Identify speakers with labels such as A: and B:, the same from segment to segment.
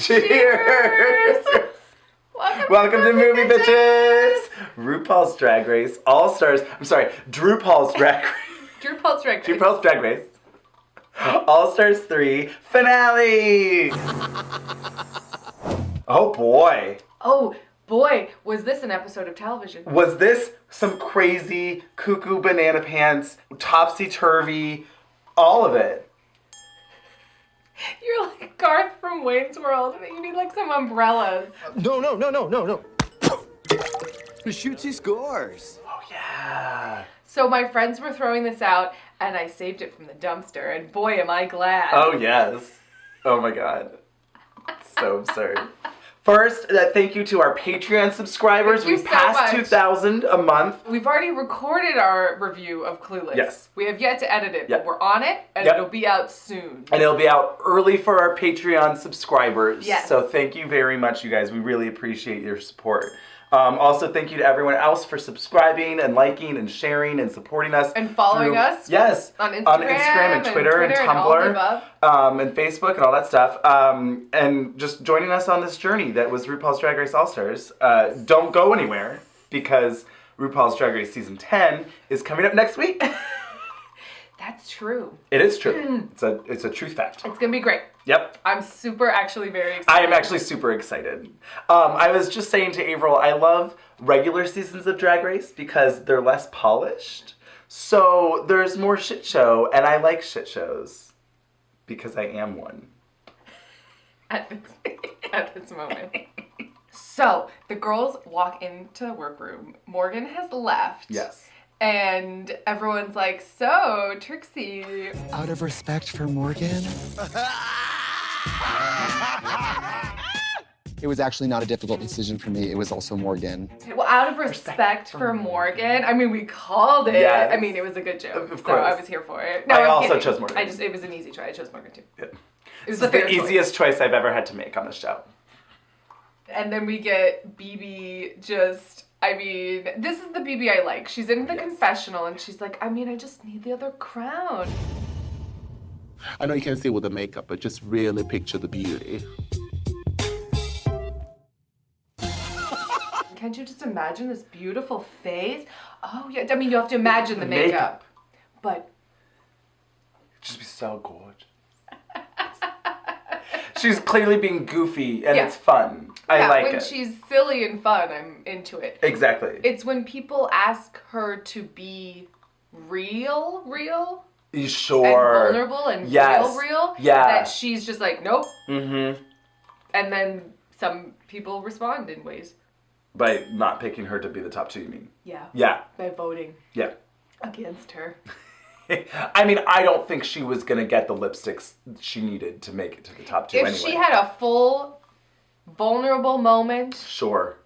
A: Cheers! Welcome to MovieBitches! RuPaul's Drag Race All-Stars. I'm sorry, RuPaul's Drag Race.
B: RuPaul's Drag Race.
A: RuPaul's Drag Race. All-Stars 3 finale! Oh boy.
B: Oh boy, was this an episode of television?
A: Was this some crazy, cuckoo banana pants, topsy-turvy, all of it?
B: You're like Garth from Wayne's World. You need like some umbrellas.
C: No. The shootsy scores.
A: Oh yeah.
B: So my friends were throwing this out, and I saved it from the dumpster, and boy, am I glad.
A: Oh yes. Oh my god. So absurd. First, thank you to our Patreon subscribers.
B: Thank you
A: We've
B: so
A: passed
B: much.
A: 2,000 a month.
B: We've already recorded our review of Clueless.
A: Yes.
B: We have yet to edit it,
A: Yep.
B: but we're on it, and
A: Yep.
B: it'll be out soon.
A: And it'll be out early for our Patreon subscribers.
B: Yes.
A: So thank you very much, you guys. We really appreciate your support. Also, thank you to everyone else for subscribing and liking and sharing and supporting us.
B: And following us.
A: Yes.
B: On Instagram
A: and Twitter and
B: all the
A: Tumblr.
B: above.
A: And Facebook and all that stuff. And just joining us on this journey that was RuPaul's Drag Race All-Stars. Don't go anywhere because RuPaul's Drag Race Season 10 is coming up next week.
B: That's true.
A: It is true. It's a truth fact.
B: It's gonna be great.
A: Yep.
B: I'm actually very excited.
A: I am actually super excited. I was just saying to Avaryl, I love regular seasons of Drag Race because they're less polished. So there's more shit show, and I like shit shows because I am one.
B: At this moment. So, the girls walk into the workroom. Morgan has left.
A: Yes.
B: And everyone's like, so, Trixie.
C: Out of respect for Morgan. It was actually not a difficult decision for me. It was also Morgan.
B: Well, out of respect for Morgan. I mean, we called it.
A: Yes.
B: I mean, it was a good joke.
A: Of
B: so
A: course.
B: I was here for it. No,
A: I
B: I'm
A: also
B: kidding.
A: chose Morgan.
B: It was an easy try. I chose Morgan too.
A: Yeah.
B: It was
A: This is the
B: fair choice.
A: easiest choice I've ever had to make on the show.
B: And then we get BB this is the BB I like. She's in the confessional and she's like, I just need the other crown.
D: I know you can't see with the makeup, but just really picture the beauty.
B: Can't you just imagine this beautiful face? Oh, yeah. I mean, you have to imagine the makeup. But
A: Just be so gorgeous. She's clearly being goofy, and
B: Yeah.
A: it's fun. I like
B: when
A: it.
B: she's silly and fun, I'm into it.
A: Exactly.
B: It's when people ask her to be real,
A: You sure?
B: and vulnerable and
A: Yes.
B: real,
A: Yeah.
B: that she's just like, nope.
A: Mm-hmm.
B: And then some people respond in ways.
A: By not picking her to be the top two, you mean?
B: Yeah.
A: Yeah.
B: By voting
A: Yeah.
B: against her.
A: I mean, I don't think she was going to get the lipsticks she needed to make it to the top two
B: If
A: anyway.
B: she had a full, vulnerable moment,
A: Sure.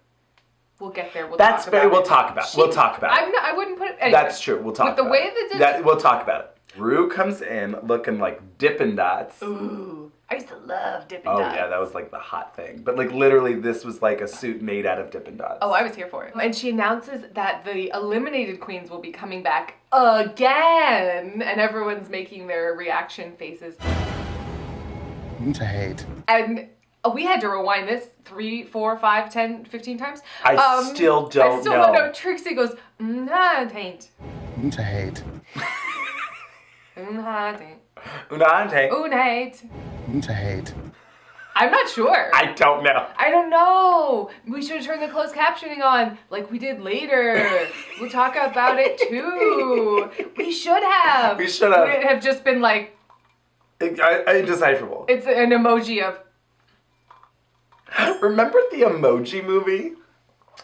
B: we'll get there. We'll
A: That's
B: talk
A: very,
B: about
A: we'll
B: it.
A: talk about it. We'll talk about it.
B: I wouldn't put it. Anyway,
A: That's true. We'll talk
B: With the
A: about
B: way
A: it.
B: that
A: We'll talk about it. Rue comes in looking like Dippin' Dots.
B: Ooh, I used to love Dippin'
A: Oh,
B: Dots.
A: yeah, that was like the hot thing. But like literally, this was like a suit made out of Dippin' Dots.
B: Oh, I was here for it. And she announces that the eliminated queens will be coming back again. And everyone's making their reaction faces.
C: To hate.
B: And we had to rewind this 3, 4, 5, 10, 15 times.
A: I still don't know.
B: Trixie goes, nah, it ain't.
C: To hate.
B: Nah, it ain't.
A: Unante.
B: Ooh, Nate.
C: To hate.
B: I'm not sure.
A: I don't know.
B: I don't know. We should have turned the closed captioning on like we did later. We'll talk about it too. We should have.
A: We should have.
B: Would it have just been like,
A: Indecipherable.
B: it's an emoji of,
A: Remember the Emoji Movie?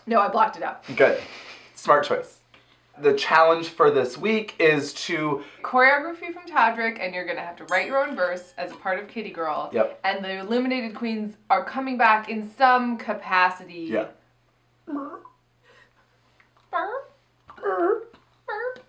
B: no, I blocked it out.
A: Good. Smart choice. The challenge for this week is to...
B: Choreography from Todrick, and you're going to have to write your own verse as a part of Kitty Girl.
A: Yep.
B: And the eliminated queens are coming back in some capacity.
A: Yeah.
B: Burp. Burp.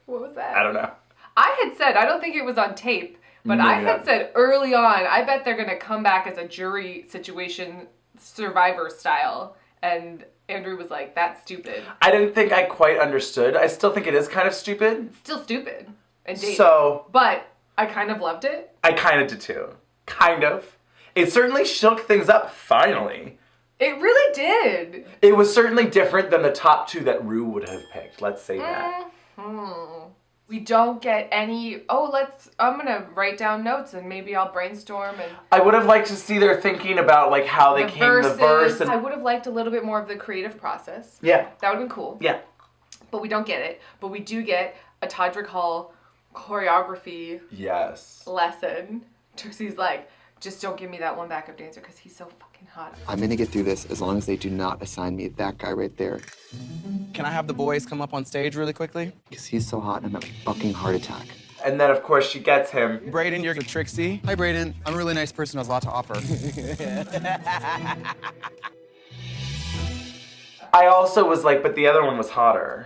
B: What was that?
A: I don't know.
B: I had said, I don't think it was on tape, but I had said early on, I bet they're going to come back as a jury situation, Survivor style. And Andrew was like, that's stupid.
A: I didn't think I quite understood. I still think it is kind of stupid.
B: Still stupid. And dated.
A: So...
B: But I kind of loved it.
A: I kind of did too. Kind of. It certainly shook things up, finally.
B: It really did.
A: It was certainly different than the top 2 that Rue would have picked. Let's say that.
B: Mm-hmm. We don't get any, I'm going to write down notes and maybe I'll brainstorm. And
A: I would have liked to see their thinking about, like, how they came to the verse.
B: I would have liked a little bit more of the creative process.
A: Yeah.
B: That would have been cool.
A: Yeah.
B: But we don't get it. But we do get a Todrick Hall choreography lesson. Trixie's like, just don't give me that one backup dancer because he's so fucking hot.
C: I'm gonna get through this as long as they do not assign me that guy right there.
E: Can I have the boys come up on stage really quickly?
C: Because he's so hot and I'm having a fucking heart attack.
A: And then, of course, she gets him.
E: Brayden, you're with Trixie.
C: Hi, Brayden. I'm a really nice person who has a lot to offer.
A: I also was like, but the other one was hotter.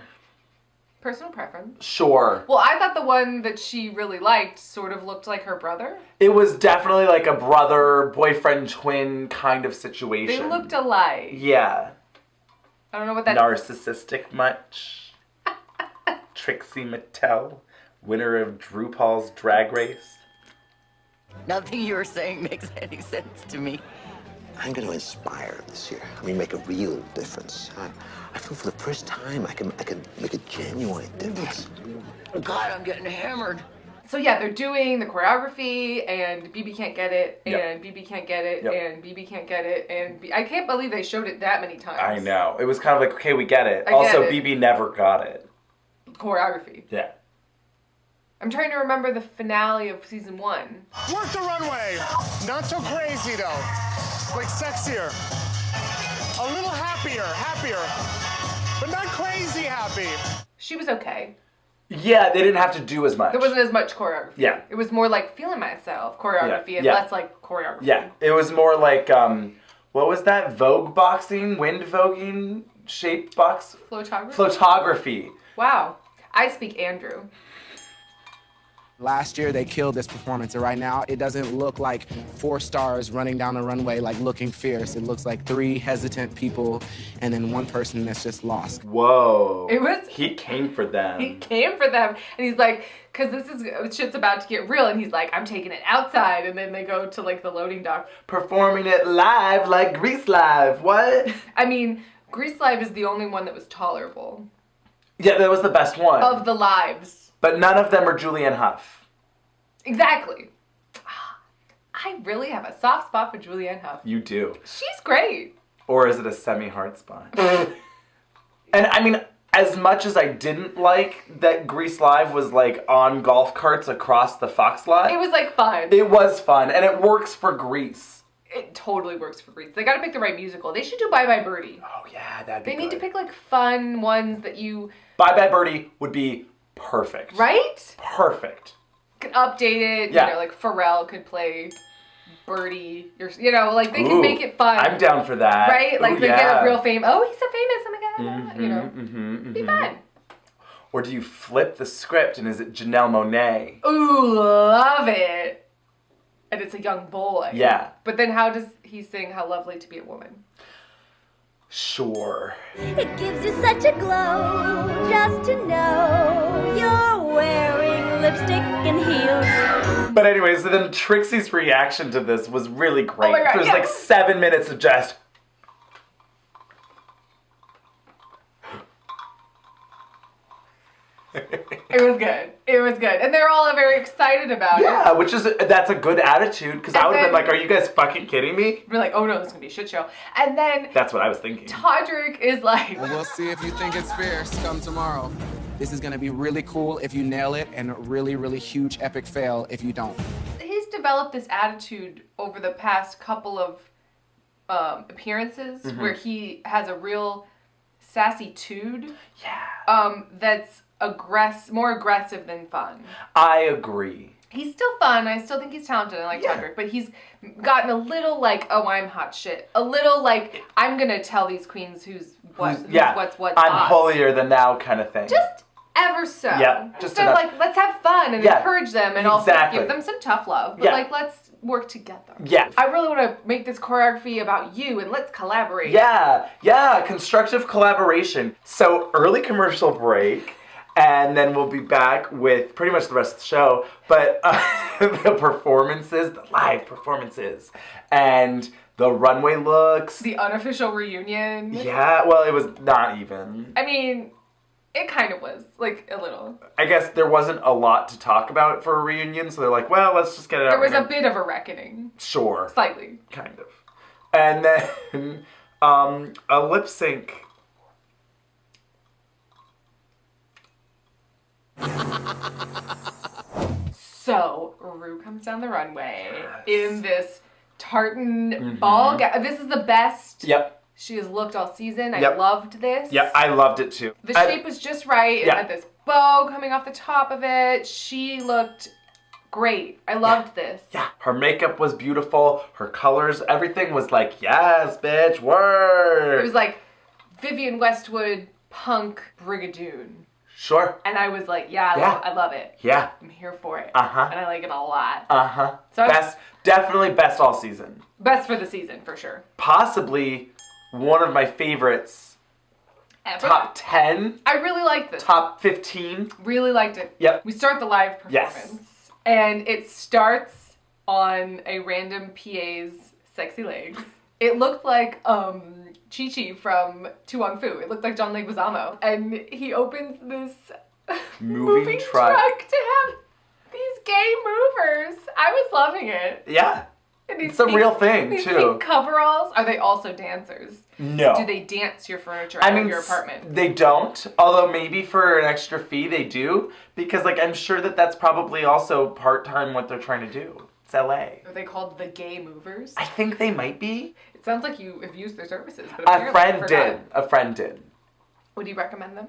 B: Personal preference.
A: Sure.
B: Well, I thought the one that she really liked sort of looked like her brother.
A: It was definitely like a brother, boyfriend, twin kind of situation.
B: They looked alike.
A: Yeah.
B: I don't know what that
A: Narcissistic much? Trixie Mattel, winner of RuPaul's Drag Race.
F: Nothing you're saying makes any sense to me.
G: I'm going to inspire this year. I mean, make a real difference. I feel for the first time I can make a genuine difference.
F: God, I'm getting hammered.
B: So yeah, they're doing the choreography, and BB can't get it, and BB can't get it, and BB can't get it, and I can't believe they showed it that many times.
A: I know. It was kind of like, okay, we get it.
B: I
A: Also,
B: get it.
A: BB never got it.
B: Choreography.
A: Yeah.
B: I'm trying to remember the finale of season 1.
H: Work the runway. Not so crazy though. Like sexier. A little happier, but not crazy happy.
B: She was okay.
A: Yeah, they didn't have to do as much.
B: There wasn't as much choreography.
A: Yeah.
B: It was more like feeling myself choreography and less like choreography.
A: Yeah, it was more like, what was that? Vogue boxing? Wind voguing? Shape box?
B: Photography?
A: Photography.
B: Wow. I speak Andrew.
E: Last year, they killed this performance, and right now, it doesn't look like 4 stars running down the runway, like looking fierce. It looks like 3 hesitant people, and then 1 person that's just lost.
A: Whoa.
B: It was...
A: He came for them.
B: He came for them, and he's like, because shit's about to get real, and he's like, I'm taking it outside, and then they go to, like, the loading dock.
A: Performing it live, like Grease Live. What?
B: I mean, Grease Live is the only one that was tolerable.
A: Yeah, that was the best one.
B: Of the lives.
A: But none of them are Julianne Hough.
B: Exactly. I really have a soft spot for Julianne Hough.
A: You do.
B: She's great.
A: Or is it a semi-hard spot? And I mean, as much as I didn't like that Grease Live was like on golf carts across the Fox lot.
B: It was like fun.
A: It was fun, and it works for Grease.
B: It totally works for Grease. They gotta pick the right musical. They should do Bye Bye Birdie.
A: Oh yeah, that'd be
B: They
A: good.
B: need to pick like fun ones that you...
A: Bye Bye Birdie would be perfect.
B: Right?
A: Perfect.
B: Could update it.
A: Yeah.
B: You know, like Pharrell could play Birdie. You know, like they
A: Ooh,
B: can make it fun.
A: I'm down for that.
B: Right? Like
A: Ooh,
B: they
A: yeah.
B: get a real fame. Oh, he's so famous. Oh my God. You know, be fun.
A: Or do you flip the script and is it Janelle Monáe?
B: Ooh, love it. And it's a young boy.
A: Yeah.
B: But then how does he sing How Lovely to Be a Woman?
A: Sure.
I: It gives you such a glow just to know you're wearing lipstick and heels.
A: But anyway, so then Trixie's reaction to this was really great.
B: Oh my God,
A: It was
B: yeah.
A: like 7 minutes of just...
B: It was good. It was good. And they're all very excited about it.
A: Yeah, that's a good attitude, because I
B: And
A: would have been
B: then-
A: like, are you guys fucking kidding me?
B: We're like, oh no, this is gonna be a shit show. And then
A: That's what I was thinking.
B: Todrick is like,
E: Well, we'll see if you think it's fierce come tomorrow. This is gonna be really cool if you nail it, and a really, really huge epic fail if you don't.
B: he's developed this attitude over the past couple of appearances where he has a real sassy-tude.
A: Yeah.
B: That's more aggressive than fun.
A: I agree.
B: He's still fun. I still think he's talented. I like Todrick, but he's gotten a little like, oh, I'm hot shit. A little like, I'm gonna tell these queens who's what's
A: I'm
B: hot.
A: holier than thou kind of thing.
B: Just ever so.
A: Yeah, just
B: Instead of
A: enough.
B: like, let's have fun and encourage them and also
A: exactly.
B: give them some tough love. But
A: Yeah.
B: like, let's work together.
A: Yeah.
B: I really want to make this choreography about you and let's collaborate.
A: Yeah, constructive collaboration. So, early commercial break, And then we'll be back with pretty much the rest of the show, but the performances, the live performances, and the runway looks.
B: The unofficial reunion.
A: Yeah, well, it was not even.
B: I mean, it kind of was, like, a little.
A: I guess there wasn't a lot to talk about for a reunion, so they're like, well, let's just get it out.
B: There was a bit of a reckoning.
A: Sure.
B: Slightly.
A: Kind of. And then a lip sync.
B: So, Ru comes down the runway in this tartan ball gown. This is the best she has looked all season. I loved this.
A: Yep, I loved it too.
B: The shape was just right. It had this bow coming off the top of it. She looked great. I loved this.
A: Yeah, her makeup was beautiful. Her colors, everything was like, yes, bitch, word.
B: It was like Vivienne Westwood punk Brigadoon.
A: Sure.
B: And I was like, I love it.
A: Yeah.
B: I'm here for it.
A: Uh-huh.
B: And I like it a lot.
A: Uh-huh.
B: So
A: definitely best all season.
B: Best for the season, for sure.
A: Possibly one of my favorites.
B: Ever.
A: Top 10.
B: I really liked this.
A: Top 15.
B: Really liked it.
A: Yep.
B: We start the live performance.
A: Yes.
B: And it starts on a random PA's sexy legs. It looked like Chi-Chi from Tu Wong Fu. It looked like John Leguizamo. And he opens this moving truck to have these gay movers. I was loving it.
A: Yeah.
B: And these
A: it's a real thing,
B: these
A: too.
B: Pink coveralls. Are they also dancers?
A: No.
B: Do they dance your furniture out of your apartment?
A: They don't. Although maybe for an extra fee they do. Because like I'm sure that's probably also part-time what they're trying to do. It's LA.
B: Are they called the gay movers?
A: I think they might be.
B: It sounds like you have used their services. But
A: A friend did.
B: Would you recommend them?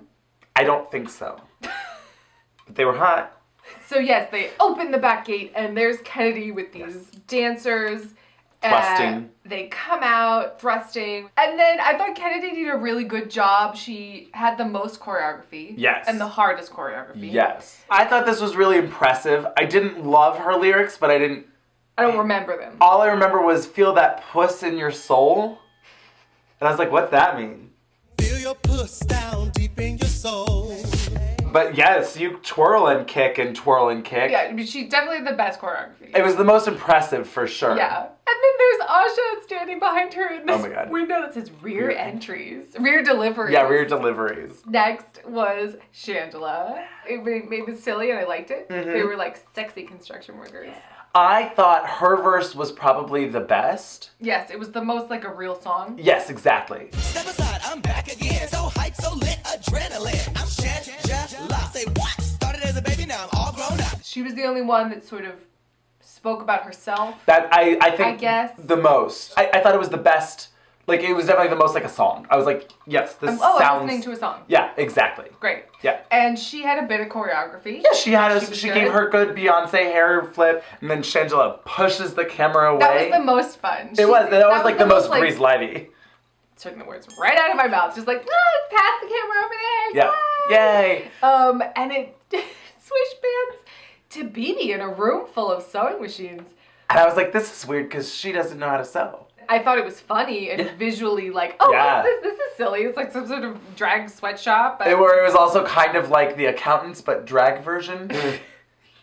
A: I don't think so. But they were hot.
B: So yes, they open the back gate and there's Kennedy with these dancers.
A: Thrusting.
B: They come out, thrusting. And then I thought Kennedy did a really good job. She had the most choreography.
A: Yes.
B: And the hardest choreography.
A: Yes. I thought this was really impressive. I didn't love her lyrics, but I
B: don't remember them.
A: All I remember was feel that puss in your soul. And I was like, what's that mean?
J: Feel your puss down deep in your soul.
A: But yes, you twirl and kick and twirl and kick.
B: Yeah, I mean, she definitely the best choreography.
A: It was the most impressive for sure.
B: Yeah. And then there's Asha standing behind her in this
A: God.
B: window that says rear entries. Rear deliveries.
A: Yeah, rear deliveries.
B: Next was Shangela. It made me silly and I liked it.
A: Mm-hmm.
B: They were like sexy construction workers.
A: I thought her verse was probably the best.
B: Yes, it was the most like a real song.
A: Yes, exactly.
J: Step aside, I'm back again. So hype, so lit, adrenaline. I'm Shangela. Say what? Started as a baby, now I'm all grown up.
B: She was the only one that sort of spoke about herself.
A: That I think
B: I guess.
A: the most. I thought it was the best. Like, it was definitely the most like a song. I was like, yes, this sounds...
B: I'm listening to a song.
A: Yeah, exactly.
B: Great.
A: Yeah.
B: And she had a bit of choreography.
A: Yeah, she gave her good Beyonce hair flip, and then Shangela pushes the camera away.
B: That was the most fun.
A: That was like the most Breeze Lively.
B: Took the words right out of my mouth. Just like, pass the camera over there.
A: Yeah. Yay.
B: And it swish bands to BB in a room full of sewing machines.
A: And I was like, this is weird because she doesn't know how to sew.
B: I thought it was funny and visually like, what's this? This is silly. It's like some sort of drag sweatshop.
A: It was also kind of like The Accountants, but drag version.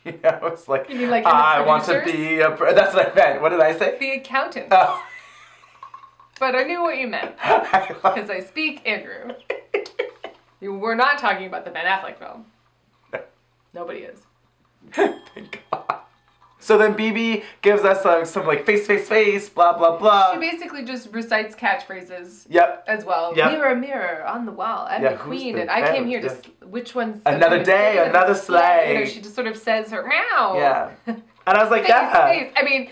A: Yeah, it was like,
B: you mean like
A: I want to be that's what I meant. What did I say?
B: The Accountants.
A: Oh.
B: But I knew what you meant. Because I speak Andrew. You were not talking about the Ben Affleck film.
A: No.
B: Nobody is.
A: Thank God. So then BB gives us some like face, blah, blah, blah.
B: She basically just recites catchphrases.
A: Yep.
B: As well.
A: Yep.
B: Mirror, mirror on the wall. I'm the queen, and I came here to. Which one's
A: another day, another sleigh.
B: You know, she just sort of says her meow.
A: Yeah. And I was like,
B: face. I mean,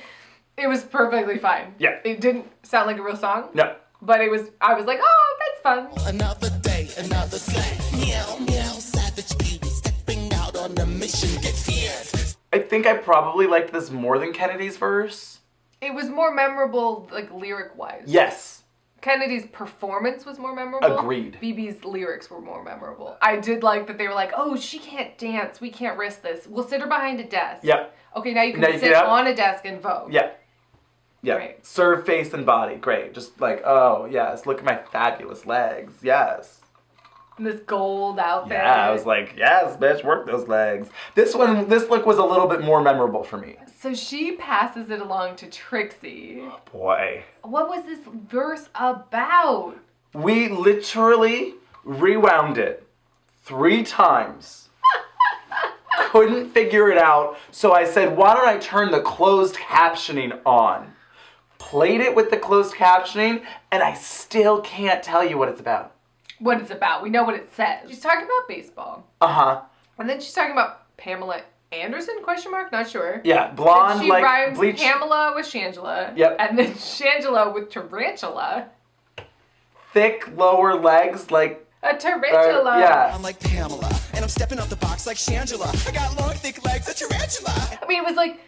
B: it was perfectly fine.
A: Yeah.
B: It didn't sound like a real song.
A: No.
B: But I was like, oh, that's fun.
J: Another day, another sleigh. Meow, meow, savage beauty stepping out on a mission, get fierce.
A: I think I probably liked this more than Kennedy's verse.
B: It was more memorable, like, lyric-wise.
A: Yes.
B: Kennedy's performance was more memorable.
A: Agreed.
B: BB's lyrics were more memorable. I did like that they were like, oh, she can't dance. We can't risk this. We'll sit her behind a desk.
A: Yep.
B: Okay, now you can sit on a desk and vote.
A: Yeah. Yeah.
B: Great.
A: Serve face and body. Great. Just like, oh, yes. Look at my fabulous legs. Yes.
B: This gold outfit.
A: Yeah, I was like, yes, bitch, work those legs. This look was a little bit more memorable for me.
B: So she passes it along to Trixie.
A: Oh, boy.
B: What was this verse about?
A: We literally rewound it 3 times. Couldn't figure it out, so I said, why don't I turn the closed captioning on? Played it with the closed captioning, and I still can't tell you what it's about.
B: What it's about. We know what it says. She's talking about baseball.
A: Uh-huh.
B: And then she's talking about Pamela Anderson, question mark? Not sure.
A: Yeah, blonde,
B: then she
A: like,
B: rhymes
A: bleach.
B: Pamela with Shangela.
A: Yep.
B: And then Shangela with Tarantula.
A: Thick lower legs, like...
B: A tarantula.
A: Yeah.
J: I'm like Pamela, and I'm stepping off the box like Shangela. I got long, thick legs, a tarantula.
B: I mean, it was like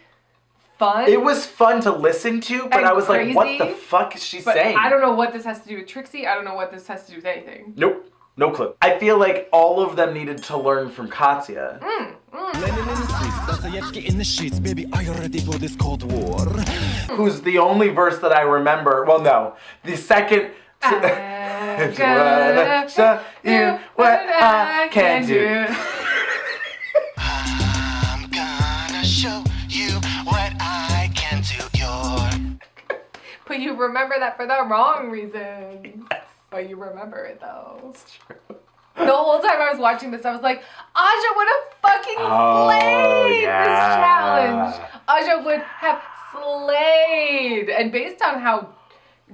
B: fun.
A: It was fun to listen to, but
B: and
A: I was
B: crazy,
A: like, what the fuck is she
B: but
A: saying?
B: I don't know what this has to do with Trixie. I don't know what this has to do with anything.
A: Nope. No clue. I feel like all of them needed to learn from Katya.
J: Landing in the streets, Dostoevsky in the sheets. Baby, are you ready for this Cold War?
A: Who's the only verse that I remember. Well, no. The second...
B: I'm
A: gonna show you what I can do.
J: I'm gonna show you what I can do.
B: But you remember that for the wrong reasons. But you remember it though. The whole time I was watching this, I was like, Aja would have fucking slayed this challenge. Aja would have slayed. And based on how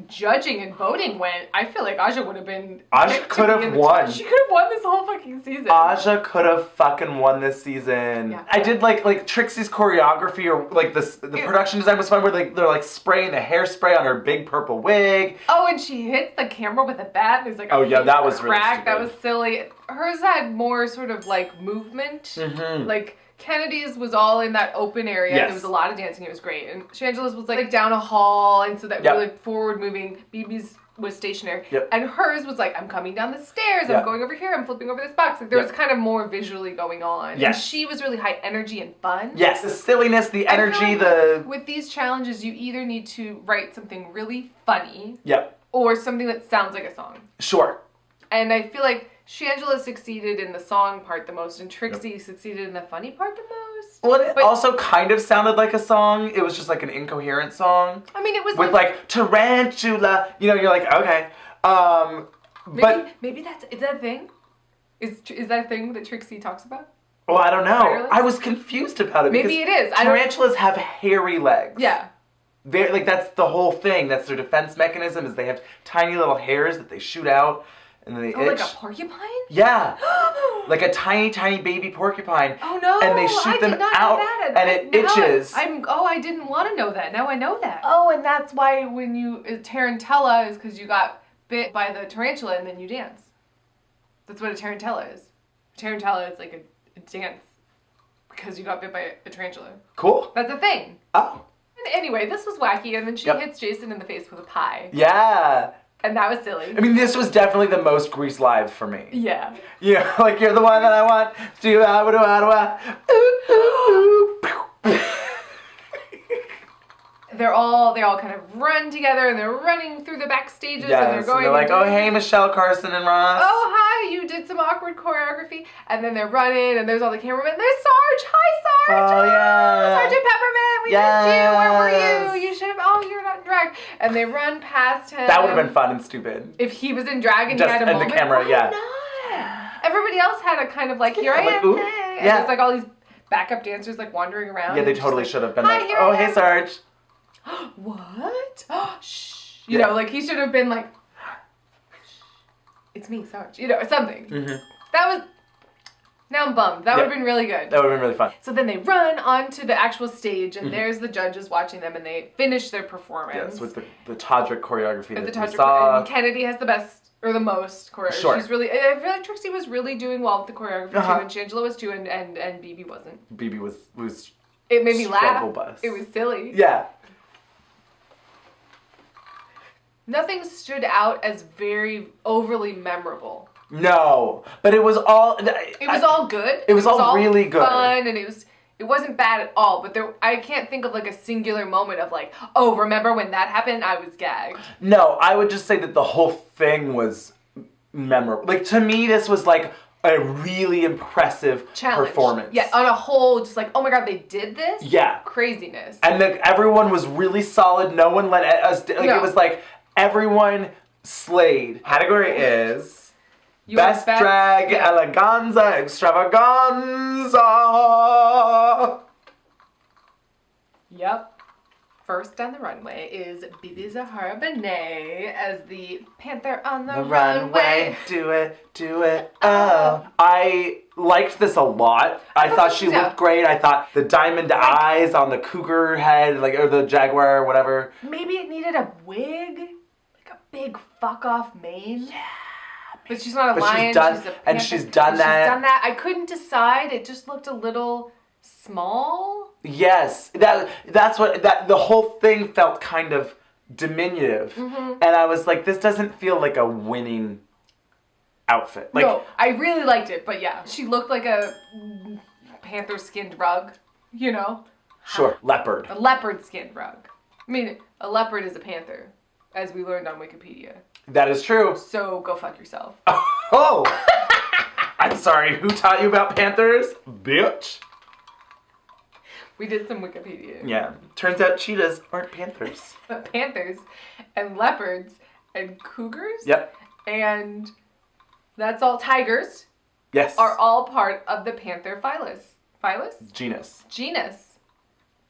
B: judging and voting went, I feel like Aja would have been...
A: Aja could have won.
B: She could have won this whole fucking season.
A: Aja could have fucking won this season.
B: Yeah.
A: I did like Trixie's choreography, or like the production design was fun, where they're like spraying the hairspray on her big purple wig.
B: Oh, and she hits the camera with a bat. There's like a
A: that was really
B: crack.
A: stupid.
B: That was silly. Hers had more sort of like movement.
A: Mm-hmm.
B: Like Kennedy's was all in that open area.
A: Yes.
B: There was a lot of dancing. It was great. And Shangela's was like down a hall, and so that really forward moving. BB's was stationary.
A: Yep.
B: And hers was like, I'm coming down the stairs.
A: Yep.
B: I'm going over here. I'm flipping over this box. Like there was kind of more visually going on.
A: Yes.
B: And she was really high energy and fun.
A: Yes, the silliness, the energy,
B: I feel like with these challenges, you either need to write something really funny.
A: Yep.
B: Or something that sounds like a song.
A: Sure.
B: And I feel like Shangela succeeded in the song part the most, and Trixie succeeded in the funny part the most.
A: Well, it also kind of sounded like a song. It was just like an incoherent song.
B: I mean, it was
A: with like tarantula. You know, you're like, okay.
B: Maybe is that a thing? Is that a thing that Trixie talks about?
A: Well, I don't know.
B: Entirely?
A: I was confused about it.
B: Maybe it is.
A: Tarantulas have hairy legs.
B: Yeah.
A: Like that's the whole thing. That's their defense mechanism. Is they have tiny little hairs that they shoot out, and then they itch.
B: Like a porcupine?
A: Yeah. Like a tiny, tiny baby porcupine.
B: Oh no!
A: And they shoot them out, and it itches.
B: I didn't want to know that. Now I know that. Oh, and that's why when you tarantella is because you got bit by the tarantula and then you dance. That's what a tarantella is. A tarantella is like a dance because you got bit by a tarantula.
A: Cool.
B: That's a thing.
A: Oh.
B: And anyway, this was wacky, and then she hits Jason in the face with a pie.
A: Yeah.
B: And that was silly.
A: I mean, this was definitely the most Grease Live for me.
B: Yeah.
A: Yeah, like you're the one that I want.
B: They all kind of run together, and they're running through the backstages, and they're going.
A: And they're like, oh hey, Michelle, Carson, and Ross.
B: Oh hi, you did some awkward choreography, and then they're running, and there's all the cameramen. There's Sarge. Hi, Sarge.
A: Oh yeah.
B: Sergeant Peppermint, we missed you. Where were you? You should have. Oh, you're not in drag. And they run past him.
A: That would have been fun and stupid.
B: If he was in drag and
A: just
B: he had a moment.
A: the camera,
B: Why
A: yeah.
B: not? Everybody else had a kind of like, here I am.
A: ooh,
B: Hey. And
A: yeah.
B: there's like all these backup dancers like wandering around.
A: Yeah, they
B: and
A: totally
B: just
A: should have been
B: hi,
A: like,
B: here
A: oh
B: I
A: hey,
B: am.
A: Sarge.
B: What? Shh. You know, like he should have been like, it's me, Sarge. You know, something.
A: Mm-hmm.
B: That was. Now I'm bummed. That would have been really good.
A: That would have been really fun.
B: So then they run onto the actual stage, and there's the judges watching them, and they finish their performance.
A: Yes, with the Todrick choreography that we
B: Todrick,
A: saw.
B: and Kennedy has the best, or the most choreography.
A: Sure.
B: She's really, I feel like Trixie was really doing well with the choreography too, and Shangela was too, and BB wasn't.
A: BB was
B: It made me laugh.
A: struggle bus.
B: It was silly.
A: Yeah.
B: Nothing stood out as very overly memorable.
A: No, but it was all.
B: It was all good.
A: It was all really good.
B: Fun, and it wasn't bad at all. But I can't think of like a singular moment of like, oh, remember when that happened? I was gagged.
A: No, I would just say that the whole thing was memorable. Like, to me, this was like a really impressive
B: Challenge.
A: performance.
B: Yeah, on a whole, just like, oh my god, they did this?
A: Yeah.
B: Craziness.
A: And everyone was really solid. No one let us... It was like, everyone slayed. Category is... Best Drag Eleganza Extravaganza.
B: Yep. First down the runway is Bibi Zahara Benet as the Panther on the runway.
A: Do it, oh. I liked this a lot. I thought she looked great. I thought the diamond eyes on the cougar head, or the jaguar or whatever.
B: Maybe it needed a wig, like a big fuck off mane. Yeah. But she's not a lion. She's a panther.
A: And she's done that.
B: I couldn't decide. It just looked a little small.
A: Yes, that's what the whole thing felt kind of diminutive, and I was like, this doesn't feel like a winning outfit.
B: No, I really liked it, but yeah, she looked like a panther skinned rug, you know.
A: Sure, leopard.
B: A leopard skinned rug. I mean, a leopard is a panther, as we learned on Wikipedia.
A: That is true.
B: So go fuck yourself.
A: Oh, I'm sorry. Who taught you about panthers, bitch?
B: We did some Wikipedia.
A: Yeah. Turns out cheetahs aren't panthers.
B: But panthers and leopards and cougars.
A: Yep.
B: And that's all tigers.
A: Yes.
B: Are all part of the panther phylus. Phylus? Genus.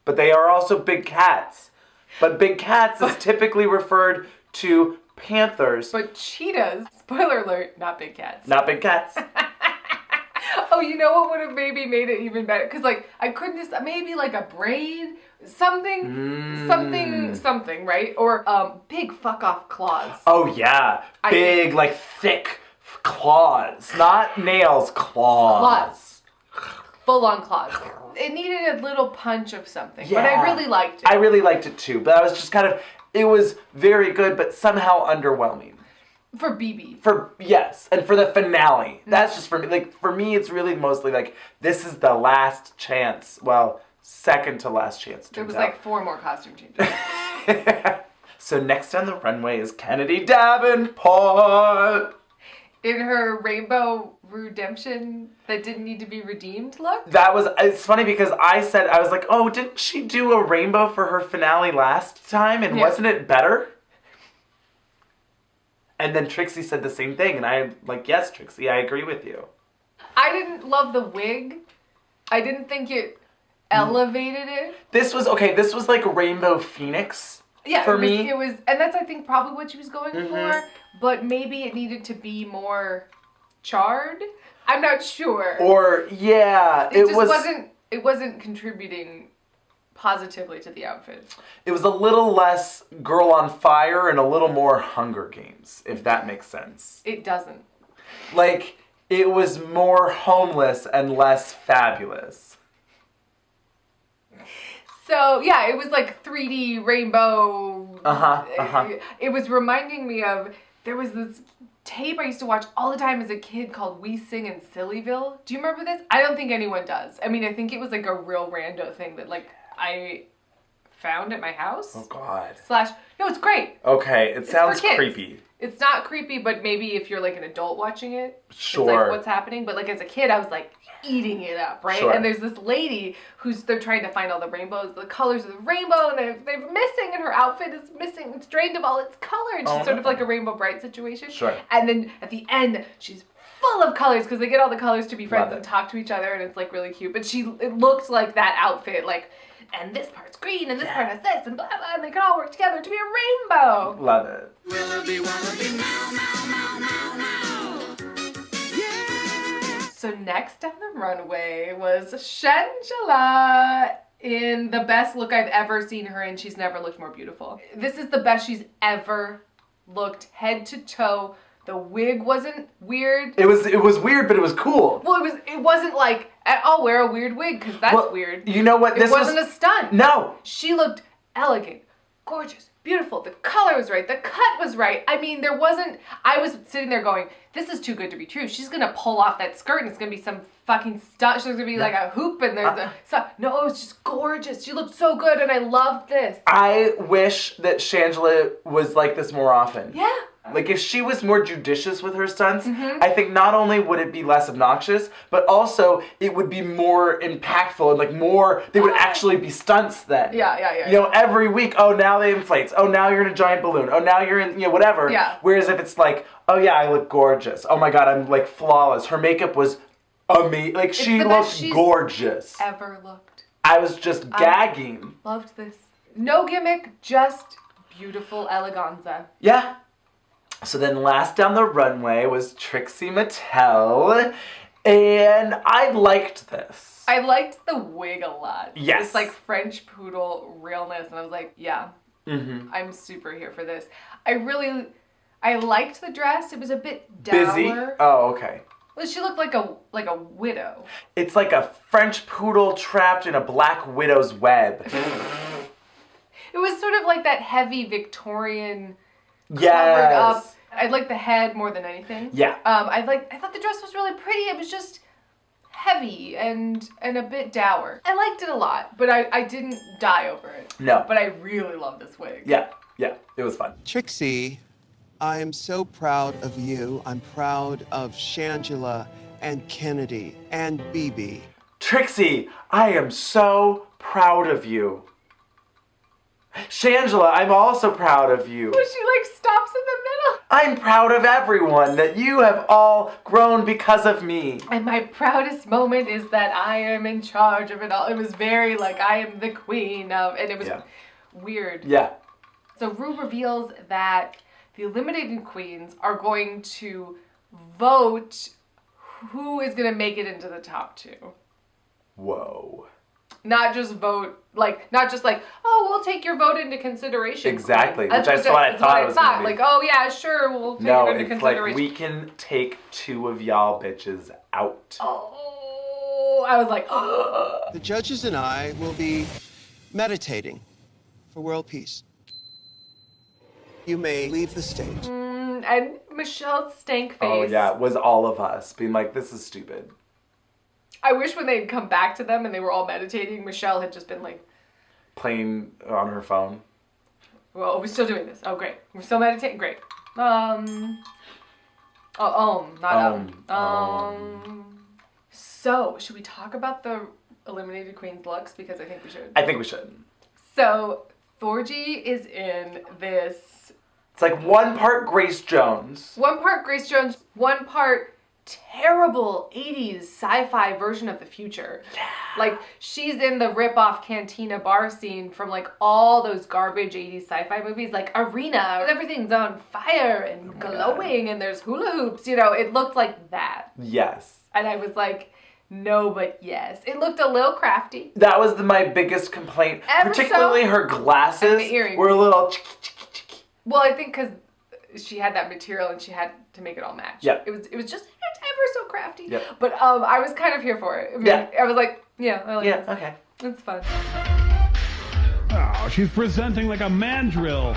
A: But they are also big cats. But big cats is typically referred to panthers.
B: But cheetahs, spoiler alert, not big cats.
A: Not big cats.
B: Oh, you know what would have maybe made it even better? Because, I couldn't just, maybe a braid, something, right? Or big fuck off claws.
A: Oh, yeah. Big, thick claws. Not nails, claws.
B: Full on claws. It needed a little punch of something, but I really liked it.
A: I really liked it too, but I was just it was very good, but somehow underwhelming.
B: For BB.
A: Yes, and for the finale. That's just for me. For me, it's really mostly this is the last chance. Well, second to last chance.
B: There was 4 more costume changes.
A: So next on the runway is Kennedy Davenport.
B: In her rainbow redemption that didn't need to be redeemed look?
A: It's funny because I was like, oh, didn't she do a rainbow for her finale last time? And wasn't it better? And then Trixie said the same thing, and I'm like, yes, Trixie, I agree with you.
B: I didn't love the wig. I didn't think it elevated it.
A: This was like Rainbow Phoenix for me.
B: It was, and that's, I think, probably what she was going for, but maybe it needed to be more charred. I'm not sure.
A: Or, yeah, it
B: wasn't contributing positively to the outfit.
A: It was a little less Girl on Fire and a little more Hunger Games, if that makes sense.
B: It doesn't.
A: It was more homeless and less fabulous.
B: So, yeah, it was 3D rainbow. It was reminding me of, there was this tape I used to watch all the time as a kid called We Sing in Sillyville. Do you remember this? I don't think anyone does. I mean, I think it was a real rando thing that I found at my house.
A: Oh, God.
B: No, it's great.
A: Okay, it sounds creepy.
B: It's not creepy, but maybe if you're an adult watching it,
A: sure.
B: It's what's happening. But as a kid, I was eating it up, right?
A: Sure.
B: And there's this lady they're trying to find all the rainbows, the colors of the rainbow, and they're missing, and her outfit is missing. It's drained of all its color, and she's sort of like a Rainbow Bright situation.
A: Sure.
B: And then at the end, she's full of colors because they get all the colors to be friends and talk to each other, and it's really cute. But it looked like that outfit, and this part's green, and this part has this, and blah, blah, and they can all work together to be a rainbow.
A: Love it.
J: Willoughby, Willoughby, meow, meow, meow, meow, meow. Yeah!
B: So next on the runway was Shangela in the best look I've ever seen her in. She's never looked more beautiful. This is the best she's ever looked, head to toe. The wig wasn't weird.
A: It was weird, but it was cool.
B: Well, it wasn't I'll wear a weird wig because that's weird.
A: You know what?
B: It wasn't a stunt.
A: No.
B: She looked elegant, gorgeous, beautiful. The color was right. The cut was right. I mean, I was sitting there going, this is too good to be true. She's going to pull off that skirt and it's going to be some fucking stunt. She's going to be a hoop and there's no, it was just gorgeous. She looked so good and I loved this.
A: I wish that Shangela was like this more often.
B: Yeah.
A: Like, if she was more judicious with her stunts,
B: Mm-hmm.
A: I think not only would it be less obnoxious, but also it would be more impactful and, like, more, they would actually be stunts then.
B: Yeah.
A: You know, every week, oh, now they inflates. Oh, now you're in a giant balloon. Oh, now you're in, you know, whatever.
B: Yeah.
A: Whereas if it's like, oh, yeah, I look gorgeous. Oh, my God, I'm, like, flawless. Her makeup was amazing. Like, she
B: the best
A: looked
B: she's
A: gorgeous.
B: Ever looked.
A: I was just gagging.
B: Loved this. No gimmick, just beautiful eleganza.
A: Yeah. So then last down the runway was Trixie Mattel, and I liked this.
B: I liked the wig a lot.
A: Yes.
B: It's like French poodle realness, and I was like, yeah,
A: Mm-hmm.
B: I'm super here for this. I liked the dress. It was a bit dour.
A: Busy? Oh, okay.
B: Well, she looked like a widow.
A: It's like a French poodle trapped in a black widow's web.
B: It was sort of like that heavy Victorian covered
A: Yes.
B: up. I liked the head more than anything.
A: Yeah.
B: I thought the dress was really pretty. It was just heavy and a bit dour. I liked it a lot, but I didn't die over it.
A: No.
B: But I really love this wig.
A: Yeah. It was fun.
C: Trixie, I am so proud of you. I'm proud of Shangela and Kennedy and BB.
A: Trixie, I am so proud of you. Shangela, I'm also proud of you.
B: She like stops in the middle.
A: I'm proud of everyone that you have all grown because of me.
B: And my proudest moment is that I am in charge of it all. It was very like I am the queen of, and it was weird.
A: Yeah.
B: So Rue reveals that the eliminated queens are going to vote who is going to make it into the top 2.
A: Whoa.
B: Not just vote, not just oh, we'll take your vote into consideration.
A: Exactly,
B: Queen.
A: which I thought it was gonna be.
B: Like, oh yeah, sure, we'll take
A: No,
B: it into
A: it's
B: consideration.
A: like we can take 2 of y'all bitches out.
B: Oh, I was like, oh.
C: The judges and I will be meditating for world peace. You may leave the stage.
B: And Michelle's stank face.
A: Oh yeah, it was all of us being like, this is stupid.
B: I wish when they'd come back to them and they were all meditating, Michelle had just been like,
A: Playing on her phone.
B: well, are we still doing this? Oh, great. We're still meditating? Great. Not So, should we talk about the eliminated queen's looks? Because I think we should.
A: I think we should.
B: So, Thorgy is in this
A: It's like 1 part Grace Jones.
B: 1 part Grace Jones, 1 part terrible 80s sci-fi version of the future. Yeah. Like, she's in the rip-off cantina bar scene from, like, all those garbage 80s sci-fi movies, like Arena. Everything's on fire and glowing, and there's hula hoops, you know. It looked like that.
A: Yes.
B: And I was like, no, but yes. It looked a little crafty.
A: That was my biggest complaint.
B: Ever
A: Particularly
B: so.
A: her glasses
B: And the earrings.
A: were a little...
B: Well, I think because she had that material and she had to make it all match.
A: Yeah.
B: It was just ever so crafty.
A: Yep.
B: But I was kind of here for it. I mean,
A: Yeah.
B: I was like, yeah, I like
A: Yeah,
B: this.
A: okay.
B: It's fun.
K: Oh, she's presenting like a mandrill.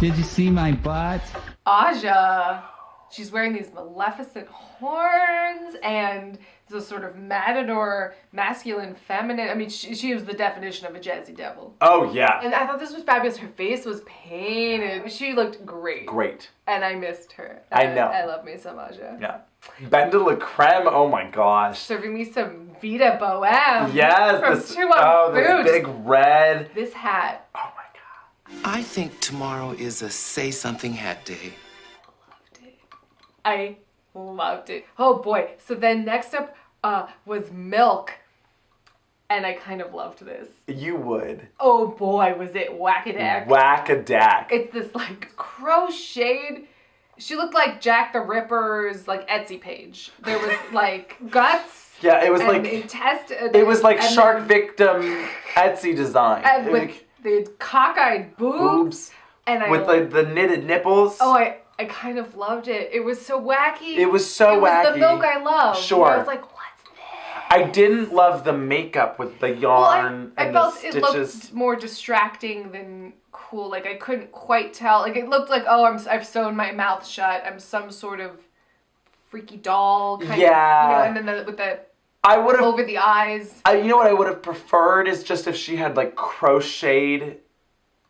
L: Did you see my butt?
B: Aja. She's wearing these maleficent horns and the sort of matador, masculine, feminine. I mean, she was the definition of a jazzy devil.
A: Oh, yeah.
B: And I thought this was fabulous. Her face was painted. She looked great.
A: Great.
B: And I missed her.
A: I know.
B: I love me some Aja.
A: Yeah. Ben de la Creme, oh my gosh.
B: Serving me some Vita Boheme.
A: Yes.
B: From
A: This,
B: 2 on Food.
A: this big red.
B: This hat.
A: Oh my God.
M: I think tomorrow is a say something hat day.
B: I loved it. Oh boy. So then next up was Milk. And I kind of loved this.
A: You would.
B: Oh boy, was it whack-a-dack.
A: Whack-a-dack.
B: It's this like crocheted. She looked like Jack the Ripper's like Etsy page. There was like guts.
A: Yeah, it was
B: and
A: like
B: intestine.
A: it was like
B: and
A: shark
B: then-
A: victim Etsy design.
B: And
A: It
B: with
A: like,
B: the cockeyed boobs. And I
A: with like the knitted nipples.
B: Oh, I kind of loved it. It was so wacky.
A: It was so wacky.
B: It was the Milk I love.
A: Sure.
B: I was like, what's
A: I didn't love the makeup with the yarn
B: I
A: and
B: felt
A: the
B: it
A: stitches.
B: looked more distracting than cool. Like I couldn't quite tell. Like it looked like, oh, I've sewn my mouth shut. I'm some sort of freaky doll kind of, you know, and then with the
A: I would have
B: over the eyes.
A: You know what I would have preferred is just if she had like crocheted